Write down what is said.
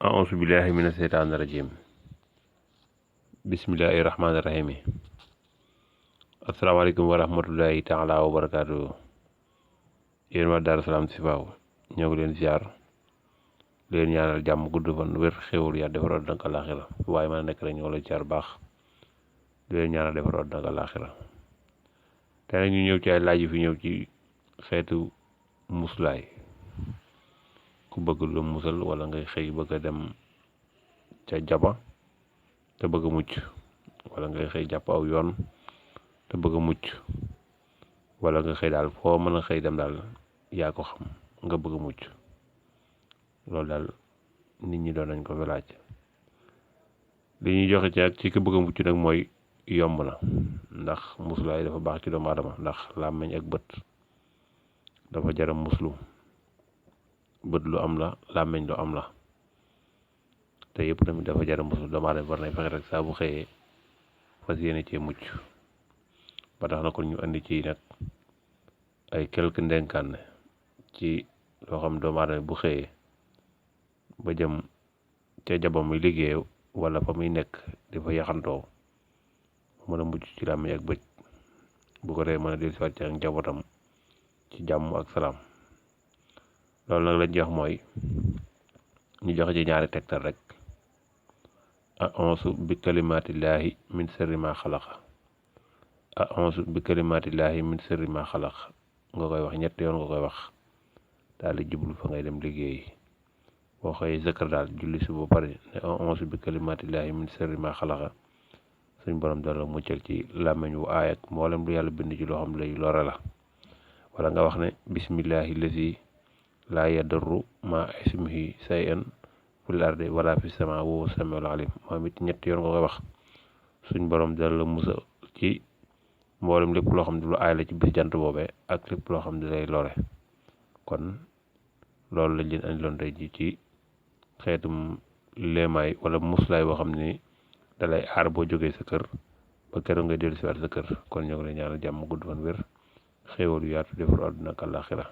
auzu billahi mina seytaani rajim bismillahi rahmaani rahim asalaamaaleykum wa rahmatullahi taala wa barakaatu. yéen waa Darou Salam Chifahou ñoo ngi leen ziar leen ñaanal jàmm gudd fan wér xéwal yaa defar àddina ak àllaaxira waaye ma nekk rek ñoo la ziar baax di leen ñaanal defar àddina ak àllaaxira te nag ñu ñëw ci ay laaj yu fi ñëw ci xeetu muslaay ku bëgg lu musal wala ngay xëy bëgg a dem ca jaba te bëgg a mucc wala ngay xëy jàpp aw yoon te bëgg a mucc wala nga xëy daal foo mën a xëy dem daal yaa ko xam nga bëgg a mucc loolu daal nit ñi doon nañ ko fi laaj. li ñuy joxe ci ki bëgg a mucc nag mooy yomb na ndax muslaay dafa baax ci doomu aadama ndax làmmiñ ak bët dafa jara muslu. bët lu am la làmmiñ lu am la te yëpp tamit dafa jar a muslu doomu aadama war nañ fexe rek saa bu xëyee fas yéene cee mucc ba tax na kon ñu andi ci nag ay quelques ndenkaan ci loo xam doomu aadama bu xëyee ba jëm ca jaba muy liggéey wala fa muy nekk di fa yaxantoo mën a mucc ci làmmiñ ak bët bu ko dee mën a dellusiwaat ci ak njabootam ci jàmm ak salaam. loolu nag lañ jox mooy ñu joxe ci ñaari tegtal rek a'uuzu bi kalimaatillaahi min sharri maa xalaq a'uuzu bi kalimaatillaahi min sharri maa xalaq nga koy wax ñett yoon nga koy wax daal di jublu fa ngay dem liggéey boo xëyee zikar daal julli si ba pare ne a'uuzu bi kalimaatillaahi min sharri maa xalaq suñ borom dana la muccal ci làmmiñ wu aay ak mboolem lu yàlla bind ci loo xam lay lore la wala nga wax ne bismillaahi lazi laa yadurru maa ismihi shay'un fil ardi wala fis samaa wa huwa samiul alim moom it ñett yoon nga koy wax suñ borom dana la musa ci mboolem lépp loo xam ne lu aay la ci bis jant boobee ak lépp loo xam ne lay lore. kon loolu lañ leen andi loon tey ji ci xeetum léemaay wala muslaay boo xam ne dalay aar boo jógee sa kër ba keroog nga dellu si waat sa kër kon ñoo ngi lay ñaanal jàmm gudd fan wér xéewal yu yaatu defar àdduna ak àllaaxira